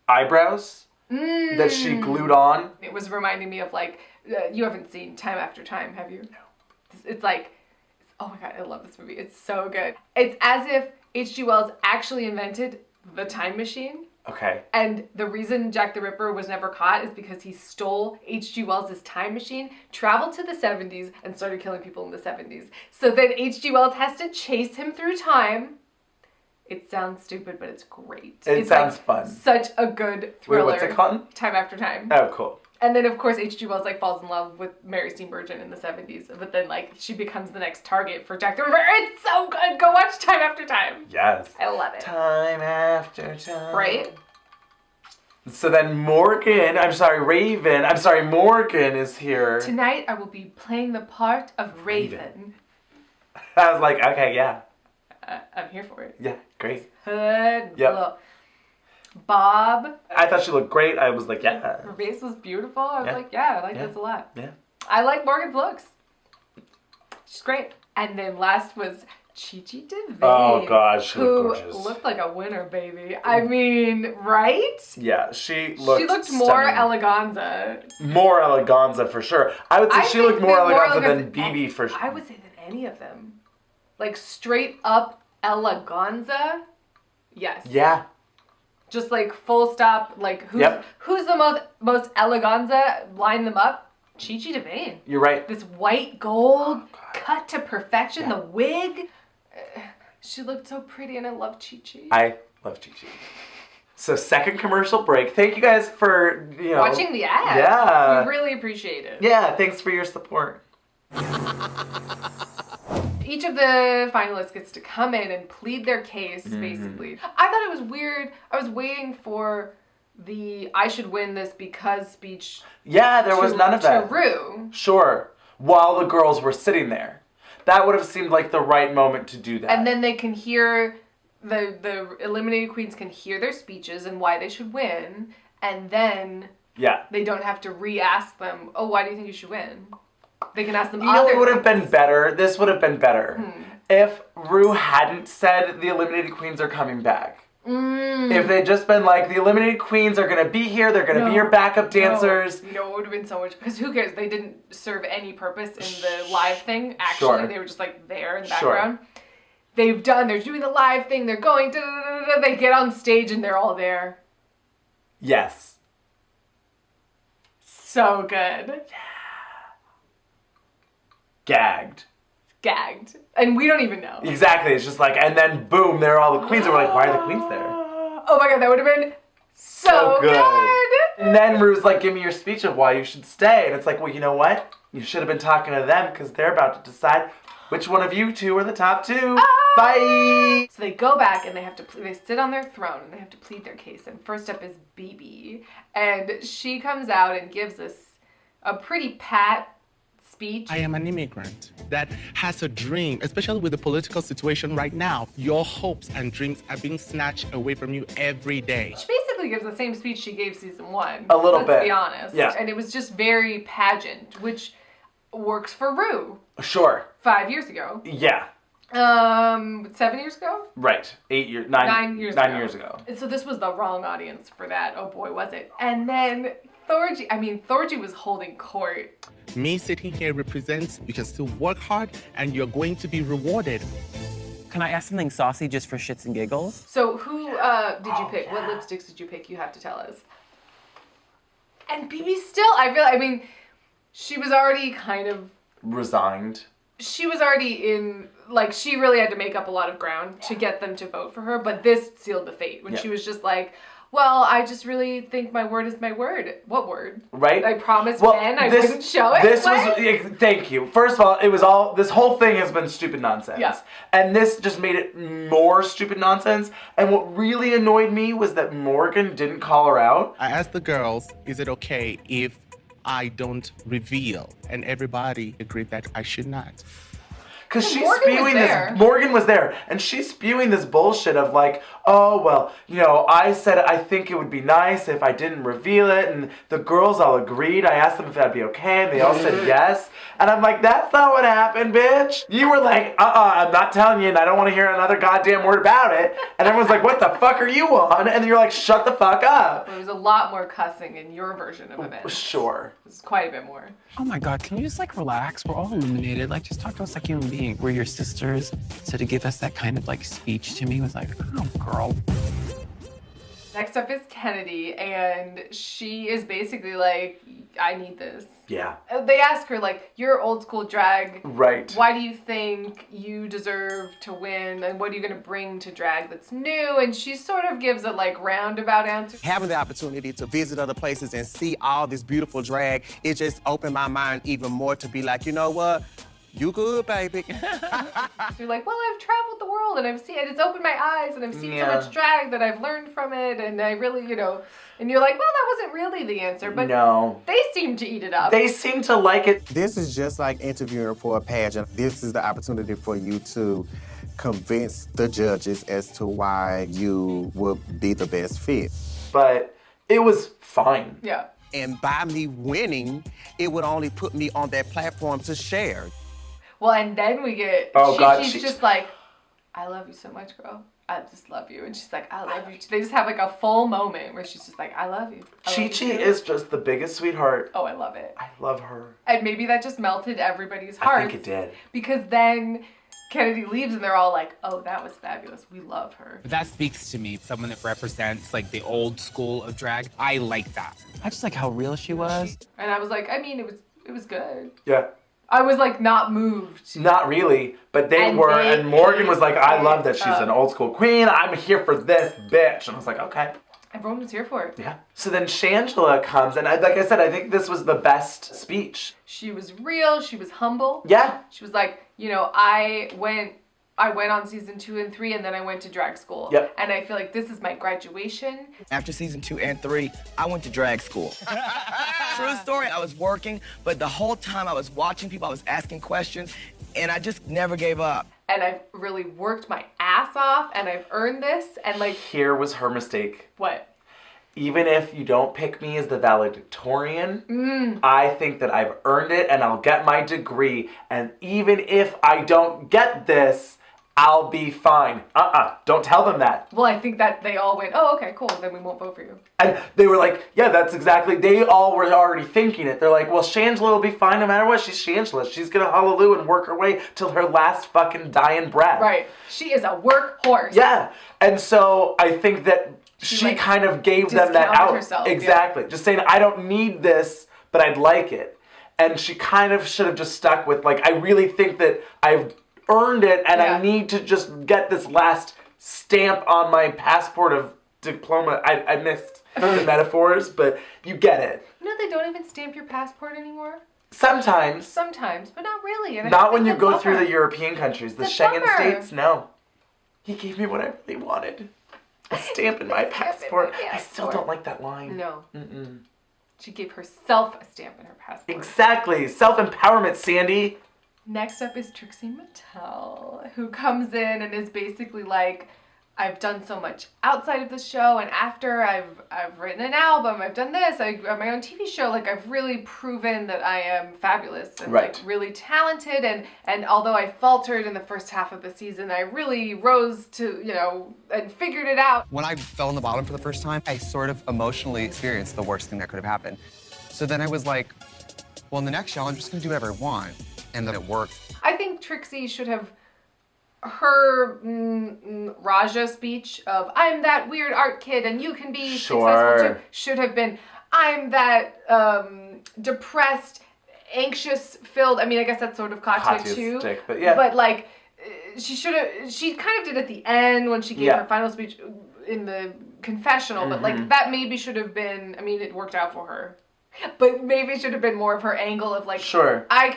A: eyebrows. that she glued on.
B: It was reminding me of like, you haven't seen Time After Time, have you? No. It's like, oh my God, I love this movie. It's so good. It's as if H.G. Wells actually invented the time machine.
A: Okay.
B: And the reason Jack the Ripper was never caught is because he stole H.G. Wells' time machine, traveled to the 70s, and started killing people in the 70s. So then H.G. Wells has to chase him through time. It sounds stupid, but it's great.
A: It sounds fun.
B: Such a good thriller.
A: Wait, what's it called?
B: Time After Time.
A: Oh, cool.
B: And then, of course, H.G. Wells, like, falls in love with Mary Steenburgen in the 70s. But then, like, she becomes the next target for Jack the Ripper. It's so good. Go watch Time After Time.
A: Yes.
B: I love it.
A: Time after time.
B: Right?
A: So then Morgan is here.
B: Tonight, I will be playing the part of Raven.
A: I was like, okay, yeah.
B: I'm here for it.
A: Yeah, great.
B: Hood.
A: Yep.
B: Bob.
A: I thought she looked great. I was like, yeah.
B: Her face was beautiful. I was like, yeah, I like this a lot.
A: Yeah.
B: I like Morgan's looks. She's great. And then last was Chi-Chi DeVayne.
A: Oh, God, she looked gorgeous.
B: Who looked like a winner, baby. I mean, right?
A: Yeah, she looked
B: more
A: stunning.
B: eleganza.
A: More eleganza, for sure. I would say she looked more eleganza than BB, for sure.
B: I would say than any of them. Like, straight up eleganza. Yes.
A: Yeah.
B: Just like full stop, like who's the most eleganza? Line them up. Chi-Chi DeVayne.
A: You're right.
B: This white gold cut to perfection. The wig. She looked so pretty, and I love Chi-Chi.
A: I love Chi-Chi. So second commercial break. Thank you guys for
B: watching the ad.
A: Yeah.
B: We really appreciate it.
A: Yeah. Thanks for your support.
B: Each of the finalists gets to come in and plead their case, basically. I thought it was weird. I was waiting for the I should win this because speech.
A: Yeah, there was none of that.
B: To Rue.
A: Sure. While the girls were sitting there. That would have seemed like the right moment to do that.
B: And then they can hear, the eliminated queens can hear their speeches and why they should win. And then they don't have to re-ask them, oh, why do you think you should win? They can ask them
A: You know what would have been better? This would have been better. If Rue hadn't said the eliminated queens are coming back. If they'd just been like, the eliminated queens are going to be here, they're going to be your backup dancers.
B: You know, it would have been so much, because who cares? They didn't serve any purpose in the live thing. Actually, they were just like there in the background. They're doing the live thing, they're going, they get on stage and they're all there.
A: Yes.
B: So good.
A: Gagged.
B: And we don't even know.
A: Exactly. It's just like, and then boom, there are all the queens. And we're like, why are the queens there?
B: Oh my God, that would have been so good.
A: And then Rue's like, give me your speech of why you should stay. And it's like, well, you know what? You should have been talking to them because they're about to decide which one of you two are the top two. Bye.
B: So they go back and they sit on their throne and they have to plead their case. And first up is BB. And she comes out and gives us a pretty pat speech.
E: I am an immigrant that has a dream, especially with the political situation right now. Your hopes and dreams are being snatched away from you every day.
B: She basically gives the same speech she gave season 1.
A: A little bit.
B: Let's be honest.
A: Yeah.
B: And it was just very pageant, which works for Rue.
A: Sure.
B: 5 years ago.
A: Yeah.
B: 7 years ago?
A: Right. 9 years ago.
B: And so this was the wrong audience for that. Oh boy, was it. And then Thorgy was holding court.
E: Me sitting here represents you can still work hard and you're going to be rewarded.
N: Can I ask something saucy just for shits and giggles?
B: So who did you pick? What lipsticks did you pick? You have to tell us. And BB still, she was already kind of...
A: resigned.
B: She was already in, like, she really had to make up a lot of ground to get them to vote for her, but this sealed the fate when she was just like, well, I just really think my word is my word. What word?
A: Right?
B: I promised Ben I wouldn't show it.
A: Thank you. First of all, this whole thing has been stupid nonsense.
B: Yeah.
A: And this just made it more stupid nonsense. And what really annoyed me was that Morgan didn't call her out.
E: I asked the girls, is it okay if I don't reveal? And everybody agreed that I should not.
A: Because she's
B: Morgan was
A: spewing
B: there.
A: this. Morgan was there, and she's spewing this bullshit of like, oh well, you know, I said I think it would be nice if I didn't reveal it, and the girls all agreed. I asked them if that'd be okay, and they all said yes. And I'm like, that's not what happened, bitch. You were like, I'm not telling you, and I don't want to hear another goddamn word about it. And everyone's like, what the fuck are you on? And you're like, shut the fuck up.
B: There was a lot more cussing in your version of events.
A: Sure.
B: It was quite a bit more.
N: Oh my God, can you just like relax? We're all illuminated. Like just talk to us like human beings. We're your sisters. So to give us that kind of like speech to me was like, oh girl.
B: Next up is Kennedy, and she is basically like, I need this.
A: Yeah.
B: They ask her, like, you're old school drag.
A: Right.
B: Why do you think you deserve to win? And what are you going to bring to drag that's new? And she sort of gives a, like, roundabout answer.
E: Having the opportunity to visit other places and see all this beautiful drag, it just opened my mind even more to be like, you know what? You good, baby.
B: You're like, well, I've traveled the world and I've seen it. It's opened my eyes and I've seen so much drag that I've learned from it. And I really, you know, and you're like, well, that wasn't really the answer. But
A: no.
B: They seem to eat it up.
A: They seem to like it.
E: This is just like interviewing for a pageant. This is the opportunity for you to convince the judges as to why you would be the best fit.
A: But it was fine.
B: Yeah.
E: And by me winning, it would only put me on that platform to share.
B: Well, and then we get, she's just like, I love you so much, girl. I just love you. And she's like, I love you too. They just have like a full moment where she's just like, I love you.
A: Chi-Chi is just the biggest sweetheart.
B: Oh, I love it.
A: I love her.
B: And maybe that just melted everybody's hearts.
A: I think it did.
B: Because then Kennedy leaves and they're all like, oh, that was fabulous. We love her.
O: That speaks to me, someone that represents like the old school of drag. I like that.
N: I just like how real she was.
B: And I was like, I mean, it was good.
A: Yeah.
B: I was like not moved.
A: Not really, but they were, and Morgan was like, I love that she's an old school queen. I'm here for this bitch. And I was like, okay.
B: Everyone was here for it.
A: Yeah. So then Shangela comes, and like I said, I think this was the best speech.
B: She was real. She was humble.
A: Yeah.
B: She was like, you know, I went on season 2 and 3, and then I went to drag school.
A: Yep.
B: And I feel like this is my graduation.
P: After season 2 and 3, I went to drag school. True story, I was working, but the whole time I was watching people, I was asking questions, and I just never gave up.
B: And I've really worked my ass off, and I've earned this, and like...
A: Here was her mistake.
B: What?
A: Even if you don't pick me as the valedictorian, I think that I've earned it, and I'll get my degree, and even if I don't get this, I'll be fine. Don't tell them that.
B: Well, I think that they all went, oh, okay, cool, then we won't vote for you.
A: And they were like, yeah, that's exactly, they all were already thinking it. They're like, well, Shangela will be fine no matter what. She's Shangela. She's gonna hallelujah and work her way till her last fucking dying breath.
B: Right. She is a workhorse.
A: Yeah. And so I think that she like, kind of gave them that out.
B: Herself,
A: exactly. Yeah. Just saying, I don't need this, but I'd like it. And she kind of should have just stuck with, like, I really think that I've earned it, and I need to just get this last stamp on my passport of diploma. I missed the metaphors, but you get it.
B: You know they don't even stamp your passport anymore?
A: Sometimes.
B: Sometimes, but not really. And
A: not when you go through the European countries. The Schengen states, no. He gave me what I really wanted. A stamp in my passport. I still don't like that line.
B: No. She gave herself a stamp in her passport.
A: Exactly. Self-empowerment, Sandy.
B: Next up is Trixie Mattel, who comes in and is basically like, I've done so much outside of the show, and after I've written an album, I've done this, I have my own TV show, like I've really proven that I am fabulous and like really talented, and although I faltered in the first half of the season, I really rose to, you know, and figured it out.
Q: When I fell on the bottom for the first time, I sort of emotionally experienced the worst thing that could have happened. So then I was like, well, in the next show, I'm just gonna do whatever I want. And then it worked.
B: I think Trixie should have, her Raja speech of, I'm that weird art kid and you can be successful too, should have been, I'm that depressed, anxious filled, I mean, I guess that's sort of Katya too.
A: Stick, but yeah.
B: But like, she kind of did at the end when she gave her final speech in the confessional, but like that maybe should have been, I mean, it worked out for her. But maybe it should have been more of her angle of like, I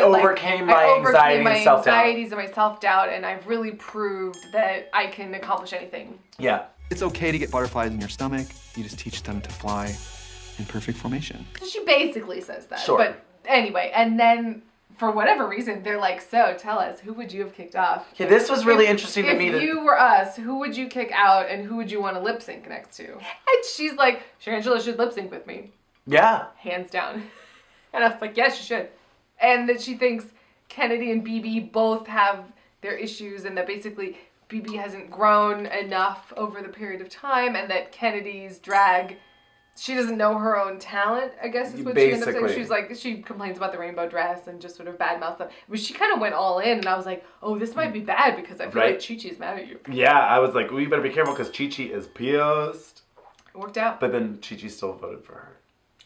A: overcame my
B: anxieties and my self-doubt, and I've really proved that I can accomplish anything.
A: Yeah.
R: It's okay to get butterflies in your stomach. You just teach them to fly in perfect formation.
B: She basically says that.
A: Sure.
B: But anyway, and then for whatever reason, they're like, so tell us, who would you have kicked off?
A: Yeah, this was really interesting to me.
B: If you were us, who would you kick out and who would you want to lip sync next to? And she's like, Shangela should lip sync with me.
A: Yeah.
B: Hands down. And I was like, yes, she should. And that she thinks Kennedy and BB both have their issues and that basically BB hasn't grown enough over the period of time and that Kennedy's drag, she doesn't know her own talent, I guess is what she ended up saying. She's like, she complains about the rainbow dress and just sort of badmouths them. But she kind of went all in and I was like, oh, this might be bad because I feel like Chi-Chi's mad at you.
A: Yeah, I was like, well, you better be careful because Chi-Chi is pissed.
B: It worked out.
A: But then Chi-Chi still voted for her.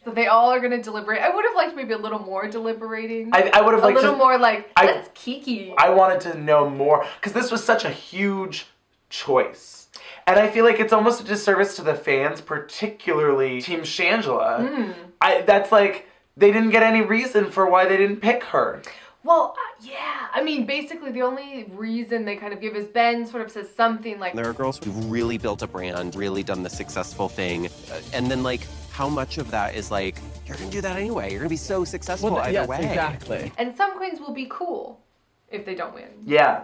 B: So they all are going to deliberate. I would have liked maybe a little more deliberating.
A: I would have liked
B: a little more like, let's kiki.
A: I wanted to know more because this was such a huge choice. And I feel like it's almost a disservice to the fans, particularly Team Shangela. That's like, they didn't get any reason for why they didn't pick her.
B: Well, yeah. I mean, basically the only reason they kind of give is Ben sort of says something like,
S: there are girls who've really built a brand, really done the successful thing. And then like, how much of that is like, you're gonna do that anyway. You're gonna be so successful either way.
E: Exactly.
B: And some queens will be cool if they don't win.
A: Yeah.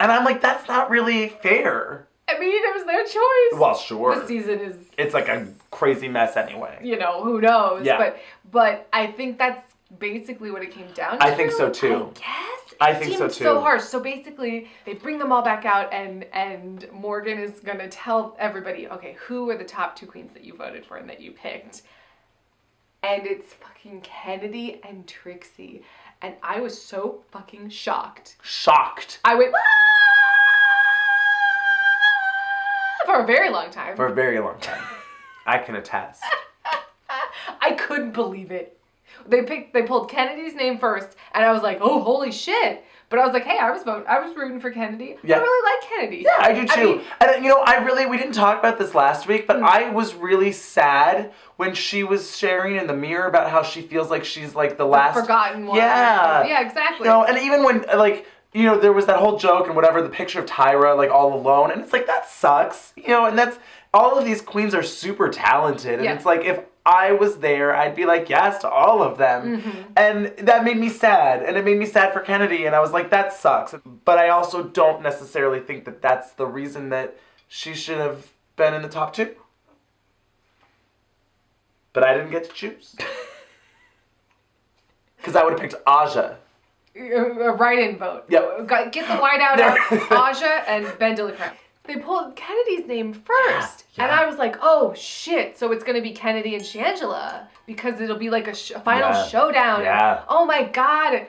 A: And I'm like, that's not really fair.
B: I mean, it was their choice.
A: Well, sure.
B: The season is...
A: It's like a crazy mess anyway.
B: You know, who knows?
A: Yeah.
B: But I think that's basically what it came down to.
A: I think so too.
B: I guess.
A: I think so too.
B: So harsh. So basically, they bring them all back out, and Morgan is gonna tell everybody, okay, who are the top 2 queens that you voted for and that you picked? And it's fucking Kennedy and Trixie, and I was so fucking shocked.
A: Shocked.
B: I went for a very long time.
A: For a very long time. I can attest.
B: I couldn't believe it. They pulled Kennedy's name first, and I was like, oh, holy shit. But I was like, hey, I was rooting for Kennedy.
A: Yeah.
B: I really like Kennedy.
A: Yeah, I do too. And you know, we didn't talk about this last week, but I was really sad when she was sharing in the mirror about how she feels like she's like the last
B: forgotten one.
A: Yeah.
B: Yeah, exactly.
A: You know, and even when like, you know, there was that whole joke and whatever, the picture of Tyra like all alone, and it's like, that sucks. You know, and that's, all of these queens are super talented, and it's like, if I was there, I'd be like, yes to all of them. And that made me sad. And it made me sad for Kennedy. And I was like, that sucks. But I also don't necessarily think that that's the reason that she should have been in the top 2. But I didn't get to choose. Because I would have picked Aja.
B: A write-in vote.
A: Yep.
B: Get the white out of Aja and Ben de la Creme. They pulled Kennedy's name first. Yeah. And I was like, oh, shit. So it's going to be Kennedy and Shangela. Because it'll be like a final showdown.
A: Yeah.
B: And, oh, my God.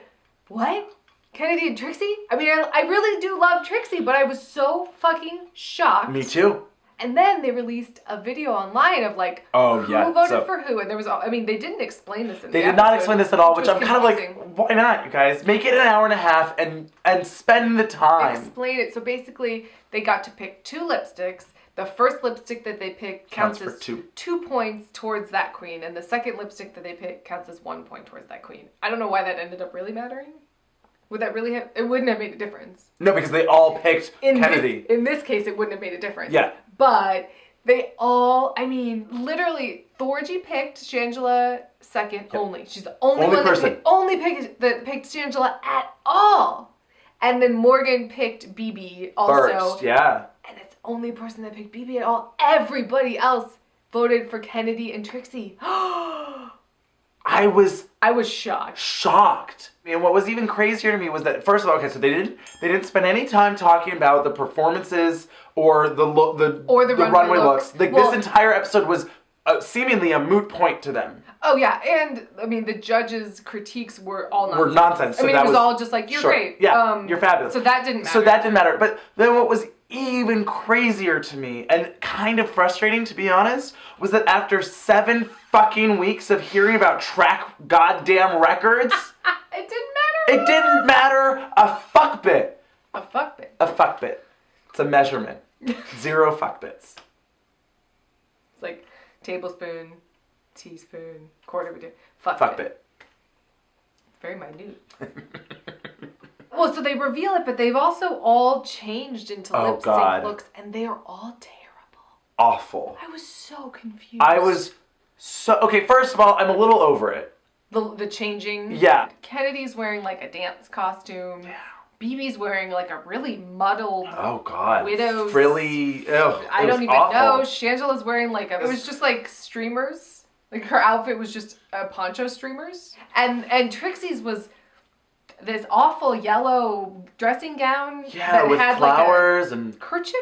B: What? Kennedy and Trixie? I mean, I really do love Trixie, but I was so fucking shocked.
A: Me too.
B: And then they released a video online of like, who voted for who. And there was, I mean, they didn't explain this in the
A: They did not explain this at all, which I'm kind of like, why not, you guys? Make it an hour and a half and spend the time.
B: Explain it. So basically, they got to pick 2 lipsticks. The first lipstick that they pick counts as 2 points towards that queen. And the second lipstick that they pick counts as 1 point towards that queen. I don't know why that ended up really mattering. Would that really have... It wouldn't have made a difference.
A: No, because they all picked Kennedy.
B: In this case, it wouldn't have made a difference.
A: Yeah.
B: But they all... I mean, literally, Thorgy picked Shangela second only. She's the only one that picked Shangela at all. And then Morgan picked BB also.
A: First, yeah.
B: And it's the only person that picked BB at all. Everybody else voted for Kennedy and Trixie.
A: I was
B: shocked.
A: Shocked. And what was even crazier to me was that, first of all, okay, so they didn't spend any time talking about the performances or the runway looks. Like, this entire episode was seemingly a moot point to them.
B: Oh yeah, and I mean the judges' critiques were all nonsense.
A: So
B: I mean, it was all just like, you're great.
A: Yeah, you're fabulous.
B: So that didn't matter.
A: But then what was even crazier to me, and kind of frustrating to be honest, was that after 7 fucking weeks of hearing about track goddamn records,
B: it didn't matter.
A: It didn't matter a fuck bit.
B: A fuck bit.
A: A fuck bit. It's a measurement. 0 fuck bits.
B: It's like tablespoon, teaspoon, quarter of a fuck bit. It's very minute. Well, so they reveal it, but they've also all changed into lip sync looks, and they are all terrible.
A: Awful.
B: I was so confused.
A: Okay, first of all, I'm a little over it.
B: The changing.
A: Yeah.
B: Kennedy's wearing like a dance costume. Yeah. BB's wearing like a really muddled.
A: Oh God.
B: Widow's.
A: Frilly. Ew,
B: I don't even
A: awful.
B: know. Shangela's wearing like it was just like streamers. Like her outfit was just poncho streamers. And Trixie's was this awful yellow dressing gown.
A: Yeah,
B: that
A: with
B: had
A: flowers
B: like a
A: and
B: kerchief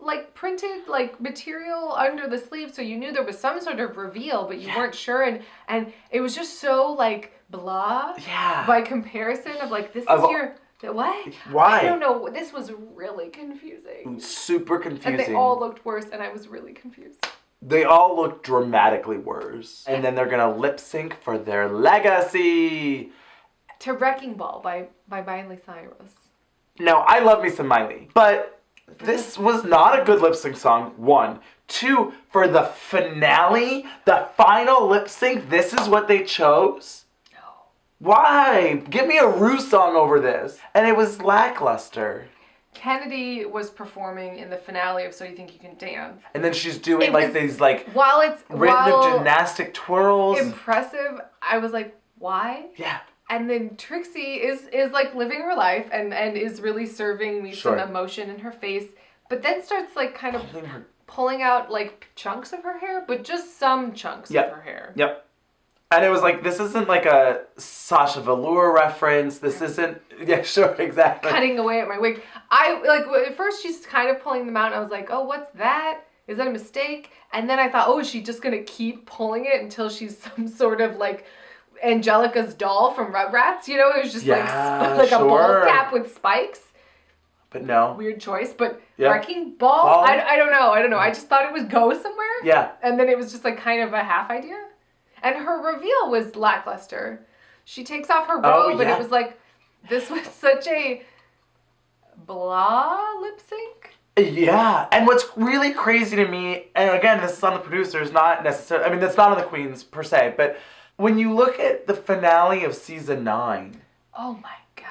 B: like printed like material under the sleeve, so you knew there was some sort of reveal, but you weren't sure, and it was just so like blah.
A: Yeah.
B: By comparison of like this is your what?
A: Why?
B: I don't know. This was really confusing.
A: Super confusing.
B: And they all looked worse, and I was really confused.
A: They all look dramatically worse. And then they're gonna lip sync for their legacy.
B: To Wrecking Ball by Miley Cyrus.
A: Now, I love me some Miley, but this was not a good lip sync song, 1. 2, for the finale, the final lip sync, this is what they chose? No. Why? Give me a Ru song over this. And it was lackluster.
B: Kennedy was performing in the finale of So You Think You Can Dance.
A: And then she's doing like these like
B: while
A: gymnastic twirls.
B: Impressive. I was like, why?
A: Yeah.
B: And then Trixie is like living her life and is really serving me some emotion in her face, but then starts like kind of pulling out like chunks of her hair, but just some chunks of her hair.
A: Yep. And it was like, this isn't like a Sasha Velour reference. This isn't, yeah, sure, exactly.
B: Cutting away at my wig. I like at first she's kind of pulling them out, and I was like, oh, what's that? Is that a mistake? And then I thought, oh, is she just gonna keep pulling it until she's some sort of like Angelica's doll from Rugrats, you know? It was just like a bowl cap with spikes.
A: But no.
B: Weird choice, but Wrecking Ball? I don't know. I just thought it would go somewhere.
A: Yeah.
B: And then it was just like kind of a half idea. And her reveal was lackluster. She takes off her robe and it was like, this was such a blah lip sync.
A: Yeah, and what's really crazy to me, and again, this is on the producers, not necessarily, I mean, that's not on the queens per se, but when you look at the finale of season 9.
B: Oh my God.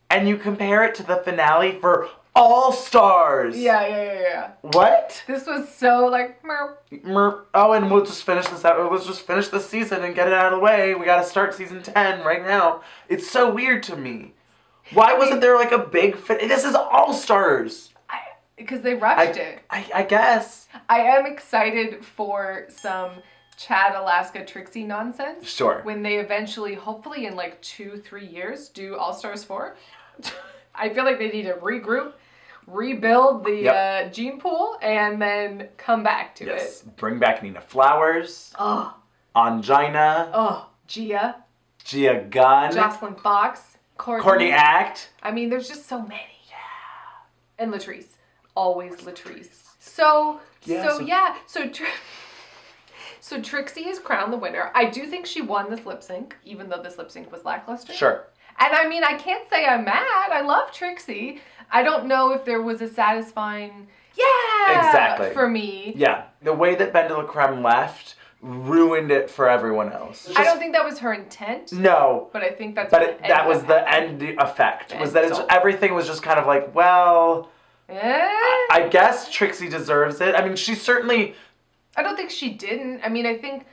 A: And you compare it to the finale for All Stars.
B: Yeah.
A: What?
B: This was so like,
A: merp. Oh, and we'll just finish this out. Let's just finish this season and get it out of the way. We gotta start season 10 right now. It's so weird to me. Why wasn't there like a big This is All Stars.
B: Because they rushed it.
A: I guess.
B: I am excited for some Chad Alaska Trixie nonsense.
A: Sure.
B: When they eventually, hopefully in like 2-3 years, do All Stars 4. I feel like they need to regroup, rebuild the gene pool, and then come back to it.
A: Bring back Nina Flowers.
B: Oh.
A: Angina.
B: Oh. Gia
A: Gunn.
B: Jocelyn Fox.
A: Courtney Act.
B: I mean, there's just so many. Yeah. And Latrice. Always Latrice. So Trixie is crowned the winner. I do think she won this lip sync, even though this lip sync was lackluster.
A: Sure.
B: And I mean, I can't say I'm mad. I love Trixie. I don't know if there was a satisfying,
A: exactly
B: for me.
A: Yeah. The way that Ben de la Creme left ruined it for everyone else.
B: I don't think that was her intent.
A: No.
B: But I think that's
A: that was the end effect. Everything was just kind of like, well, I guess Trixie deserves it. I mean, she certainly...
B: I don't think she didn't. I mean, I think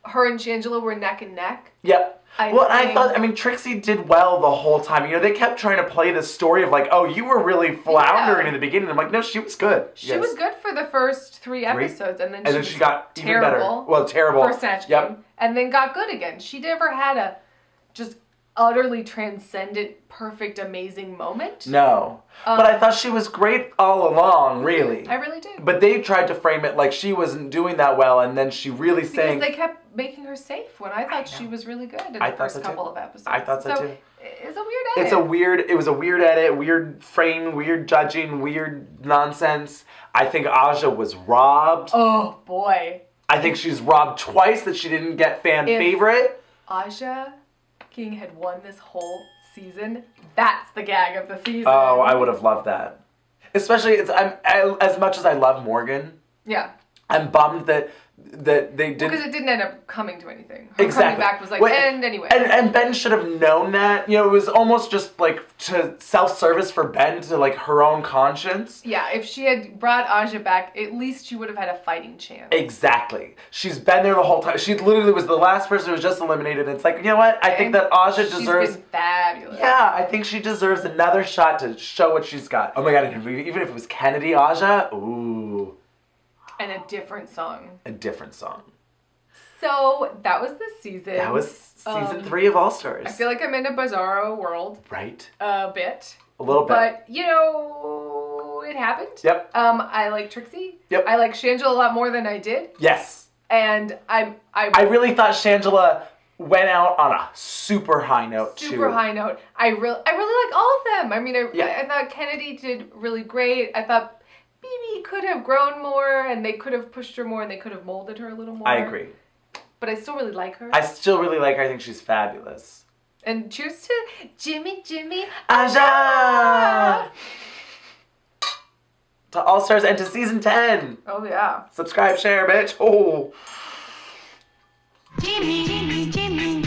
B: her and Shangela were neck and neck.
A: Yeah. I thought, Trixie did well the whole time. You know, they kept trying to play this story of like, oh, you were really floundering in the beginning. I'm like, no, she was good.
B: She was good for the first 3 episodes, and then she
A: got
B: terrible.
A: Even better. Well, terrible.
B: For Snatch Game, and then got good again. She never had a just utterly transcendent, perfect, amazing moment.
A: No. But I thought she was great all along, really.
B: I really did.
A: But they tried to frame it like she wasn't doing that well, and then she really sang...
B: Because they kept making her safe when I thought she was really good in the first couple of episodes.
A: I thought so too.
B: It's a weird edit.
A: It was a weird edit, weird frame, weird judging, weird nonsense. I think Aja was robbed.
B: Oh, boy.
A: I think she's robbed twice that she didn't get fan favorite.
B: Aja King had won this whole season, that's the gag of the season.
A: Oh, I would have loved that. Especially, as much as I love Morgan.
B: Yeah.
A: I'm bummed that they didn't.
B: Because it didn't end up coming to anything. Her
A: Exactly.
B: coming back was like,
A: Wait,
B: and anyway.
A: And Ben should have known that. You know, it was almost just like to self-service for Ben to like her own conscience.
B: Yeah, if she had brought Aja back, at least she would have had a fighting chance.
A: Exactly. She's been there the whole time. She literally was the last person who was just eliminated. And it's like, you know what? I think that Aja deserves...
B: She's been fabulous.
A: Yeah, I think she deserves another shot to show what she's got. Oh my god, even if it was Kennedy Aja, ooh.
B: And a different song.
A: A different song.
B: So, that was the season.
A: That was season 3 of All Stars.
B: I feel like I'm in a bizarro world.
A: Right.
B: A bit.
A: A little bit.
B: But, you know, it happened.
A: Yep.
B: I like Trixie.
A: Yep.
B: I like Shangela a lot more than I did.
A: Yes.
B: And I
A: really thought Shangela went out on a super high note, too.
B: Super high note. I really like all of them. I mean, I thought Kennedy did really great. I thought BB could have grown more, and they could have pushed her more, and they could have molded her a little more.
A: I agree.
B: But I still really like her.
A: I still really like her. I think she's fabulous.
B: And cheers to Jimmy
A: Aja! To All Stars and to season 10.
B: Oh, yeah.
A: Subscribe, share, bitch. Oh.
I: Jimmy.